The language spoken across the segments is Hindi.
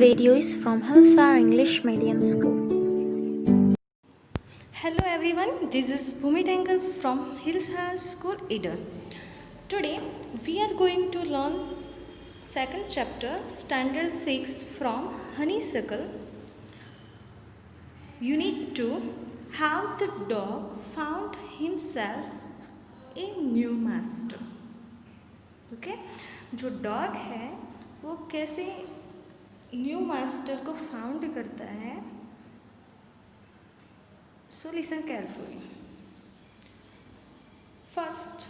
video is from Hillsar English Medium School. Hello everyone, this is Bhumi Tankar from Hillsar School Eden. Today we are going to learn second chapter standard 6 from Honeysuckle. Unit 2, how the dog found himself a new master. Okay जो डॉग है वो कैसे न्यू मास्टर को फाउंड करता है. So listen carefully. First,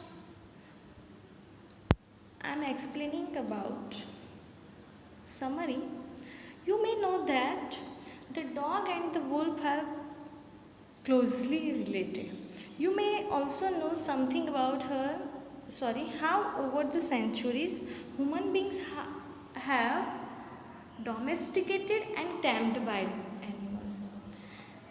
I am explaining about summary. You may know that the dog and the wolf are closely related. You may also know something about how over the centuries human beings have domesticated and tamed wild animals.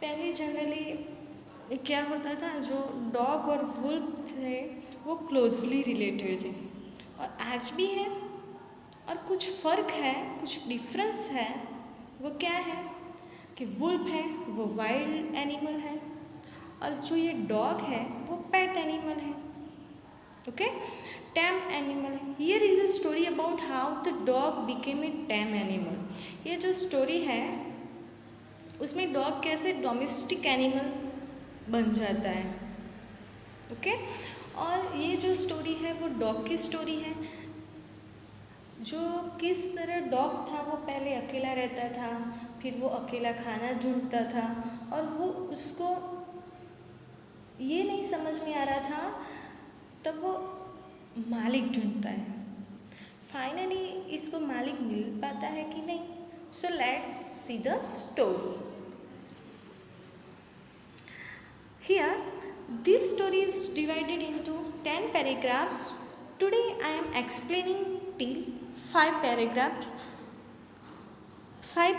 पहले जनरली क्या होता था, जो डॉग और वुल्फ थे वो क्लोजली रिलेटेड थे और आज भी है, और कुछ फ़र्क है, कुछ डिफरेंस है. वो क्या है कि वुल्फ है वो वाइल्ड एनिमल है और जो ये डॉग है वो पेट एनिमल है. ओके, टैम एनिमल है. Here is a story about how the dog became a time animal. ये जो स्टोरी है उसमें डॉग कैसे डोमेस्टिक एनिमल बन जाता है. ओके, और ये जो स्टोरी है वो डॉग की स्टोरी है. जो किस तरह डॉग था वो पहले अकेला रहता था, फिर वो अकेला खाना ढूंढता था और वो उसको ये नहीं समझ में आ रहा था, तब वो मालिक ढूंढता है. फाइनली इसको मालिक मिल पाता है कि नहीं. So let's see the story. Here, this story is divided into 10 paragraphs. Today I am explaining till 5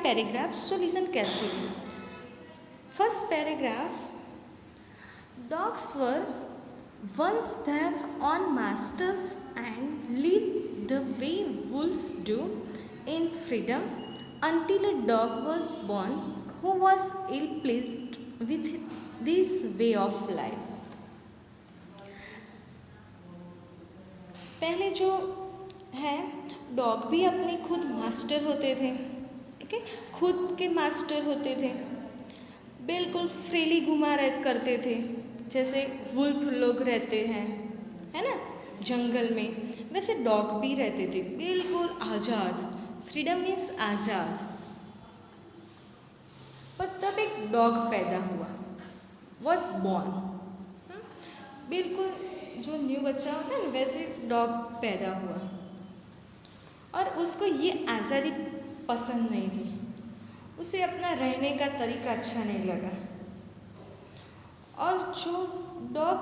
paragraphs. So listen carefully. First paragraph. Dogs were once their own masters and lived the way wolves do in freedom until a dog was born who was ill pleased with this way of life. पहले जो है डॉग भी अपने खुद मास्टर होते थे. ओके, खुद के मास्टर होते थे, बिल्कुल फ्रीली घुमा करते थे जैसे वुल्फ लोग रहते हैं, है ना, जंगल में. वैसे डॉग भी रहते थे बिल्कुल आज़ाद. फ्रीडम मीन्स आज़ाद. पर तब एक डॉग पैदा हुआ, वॉज बॉर्न. बिल्कुल जो न्यू बच्चा होता है वैसे डॉग पैदा हुआ और उसको ये आज़ादी पसंद नहीं थी. उसे अपना रहने का तरीका अच्छा नहीं लगा और जो डॉग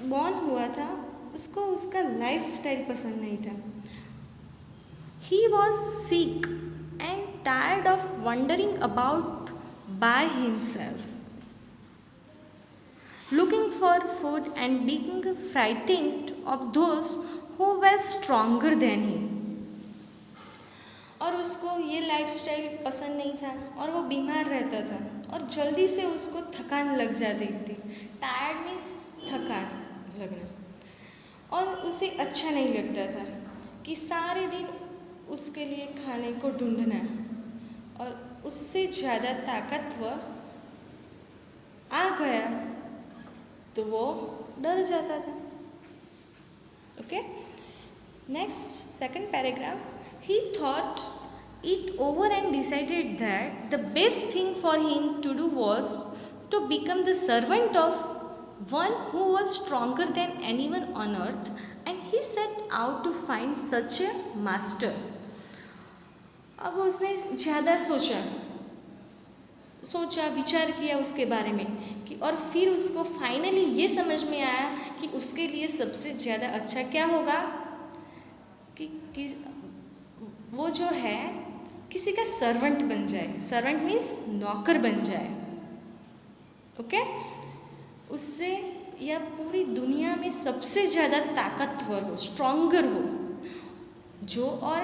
बॉर्न हुआ था उसको उसका लाइफ स्टाइल पसंद नहीं था. He was sick and tired of wondering about by himself, looking for food and being frightened of those who were stronger than him. और उसको ये लाइफस्टाइल पसंद नहीं था और वो बीमार रहता था और जल्दी से उसको थकान लग जाती थी. टायर्ड मीन्स थकान लगना. और उसे अच्छा नहीं लगता था कि सारे दिन उसके लिए खाने को ढूंढना, और उससे ज़्यादा ताकतवर आ गया तो वो डर जाता था. Okay, next second paragraph. He thought it over and decided that the best thing for him to do was to become the servant of one who was stronger than anyone on earth and he set out to find such a master. अब उसने ज़्यादा सोचा विचार किया उसके बारे में कि, और फिर उसको फाइनली ये समझ में आया कि उसके लिए सबसे ज़्यादा अच्छा क्या होगा कि वो जो है किसी का सर्वेंट बन जाए. सर्वेंट मीन्स नौकर बन जाए. ओके, उससे या पूरी दुनिया में सबसे ज़्यादा ताकतवर हो, स्ट्रॉन्गर हो जो, और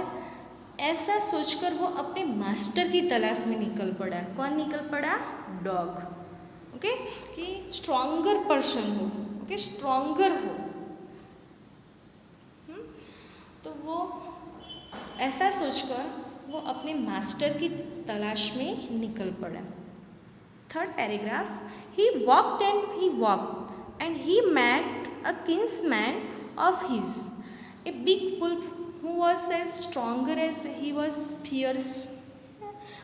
ऐसा सोचकर वो अपने मास्टर की तलाश में निकल पड़ा। कौन निकल पड़ा? डॉग। ओके, कि स्ट्रॉन्गर पर्सन हो, ओके, स्ट्रॉन्गर हो। तो वो ऐसा सोचकर वो अपने मास्टर की तलाश में निकल पड़ा। Third paragraph, he walked and he met a kinsman of his, a big wolf who was as stronger as he was fierce.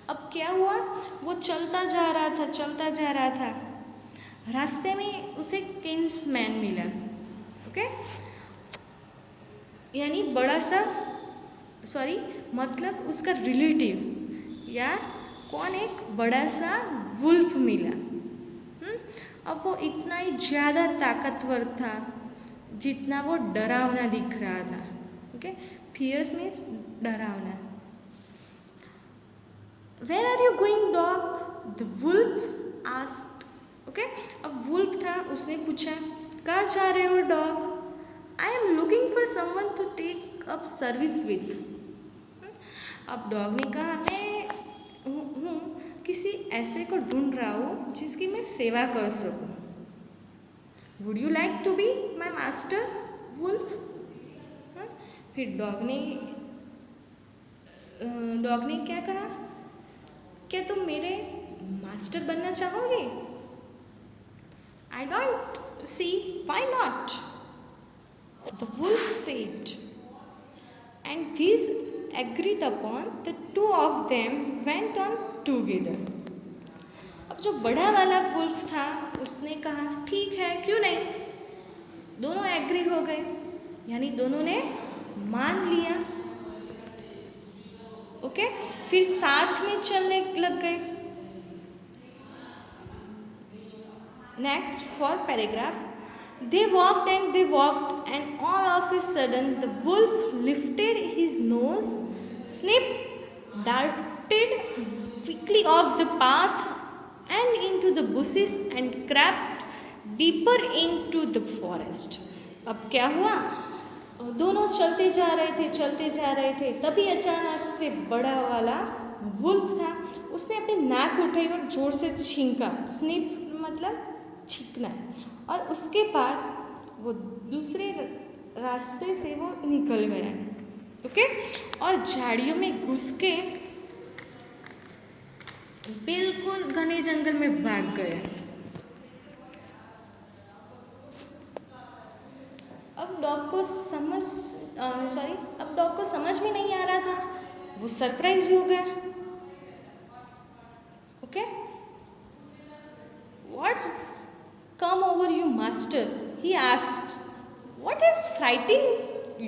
अब क्या हुआ? वो चलता जा रहा था। रास्ते में उसे किंसमैन मिला, ओके, यानी बड़ा सा, सॉरी मतलब उसका रिलेटिव या कौन, एक बड़ा सा वुल्फ मिला। अब वो इतना ही ज़्यादा ताकतवर था जितना वो डरावना दिख रहा था। ओके, फियर्स मीन्स डरावना। Where are you going dog? The wolf asked. Okay, अब वुल्फ था, उसने पूछा कहाँ जा रहे हो dog? I am looking for someone to take up service with. अब डॉग ने कहा मैं हूँ किसी ऐसे को ढूंढ रहा हूँ जिसकी मैं सेवा कर सकूँ। Would you like to be my master wolf? फिर डॉग ने क्या कहा? क्या तुम मेरे मास्टर बनना चाहोगे? I don't see why not, the wolf said, and this agreed upon, the two of them went on together. अब जो बड़ा वाला वुल्फ था उसने कहा ठीक है, क्यों नहीं। दोनों एग्री हो गए, यानी दोनों ने मान लिया। ओके, फिर साथ में चलने लग गए। Next for paragraph, they walked and all of a sudden the wolf lifted his nose, sniffed, darted quickly off the path and into the bushes and crept deeper into the forest. अब क्या हुआ? दोनों चलते जा रहे थे, तभी अचानक से बड़ा वाला वुल्फ था, उसने अपनी नाक उठाई और जोर से छींका। स्निफ मतलब छींकना। और उसके बाद वो दूसरे रास्ते से वो निकल गया, ओके, और झाड़ियों में घुस के बिल्कुल घने जंगल में भाग गया। अब डॉग को समझ में नहीं आ रहा था, वो सरप्राइज हो गया। Okay, what's come over you master, he asked. What is frightening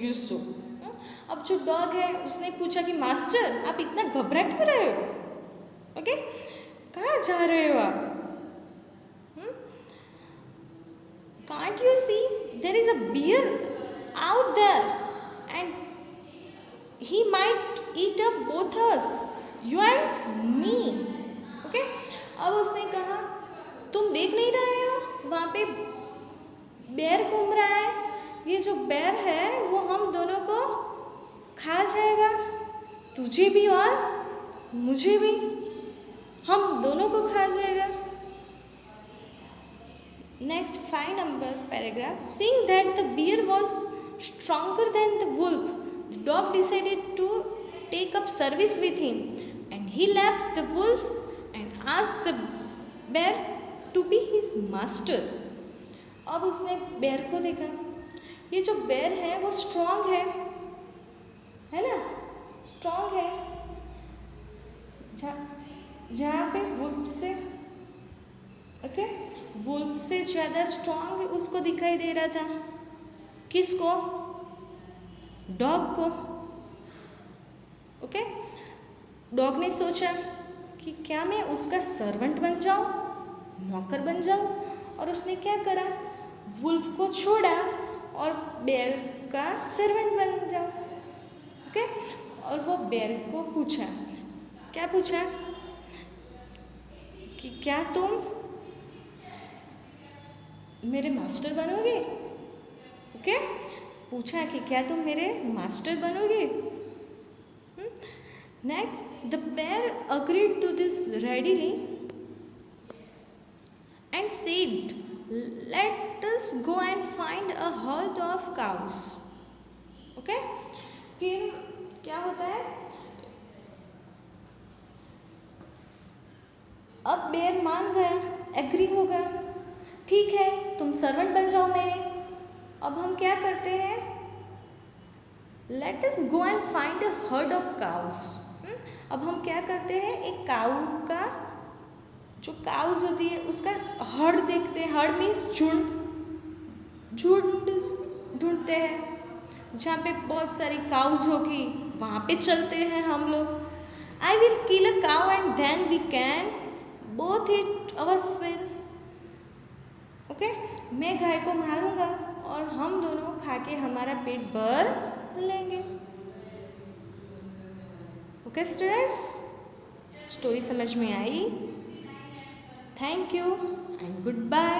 you so? अब जो डॉग है उसने पूछा कि मास्टर आप इतना घबरा क्यों रहे हो? ओके, कहाँ जा रहे हो आप? Can't you see there is a bear out there and he might eat up both us, you and me. Okay, अब उसने कहा तुम देख नहीं रहे हो वहाँ पे बेर घूम रहा है, ये जो बेर है वो हम दोनों को खा जाएगा, तुझे भी और मुझे भी, हम दोनों को खा जाएगा। Next 5 number paragraph, seeing that the bear was stronger than the wolf, the dog decided to take up service with him and he left the wolf and asked the bear to be his master. अब उसने बेर को देखा, ये जो बेर है वो स्ट्रॉन्ग है ना, स्ट्रॉन्ग है, जहाँ पे वुल्फ से, ओके, वुल्फ से ज़्यादा स्ट्रॉन्ग उसको दिखाई दे रहा था। किसको? डॉग को। ओके, डॉग ने सोचा कि क्या मैं उसका सर्वेंट बन जाऊँ, नौकर बन जाऊँ, और उसने क्या करा? वुल्फ को छोड़ा और बेर का सर्वेंट बन जाओ। ओके, और वो बेर को पूछा, क्या पूछा कि क्या तुम मेरे मास्टर बनोगे? ओके, पूछा कि क्या तुम मेरे मास्टर बनोगे? Next, the bear agreed to this readily and said, let us go and find a herd of cows. Okay? फिर क्या होता है, अब बेयर मान गया, एग्री हो गया, ठीक है तुम सर्वेंट बन जाओ मेरे। अब हम क्या करते हैं, let us go and find a herd of cows. अब हम क्या करते हैं, एक काऊ का जो काउज होती है उसका हर्ड देखते हैं, हर्ड मीन्स झुंड, झुंड ढूंढते हैं, जहाँ पे बहुत सारी काउज होगी वहाँ पे चलते हैं हम लोग। I will kill a cow and then we can both eat our fill. Okay, मैं गाय को मारूंगा और हम दोनों खा के हमारा पेट भर लेंगे। ओके स्टूडेंट्स, स्टोरी समझ में आई? Thank you and good bye.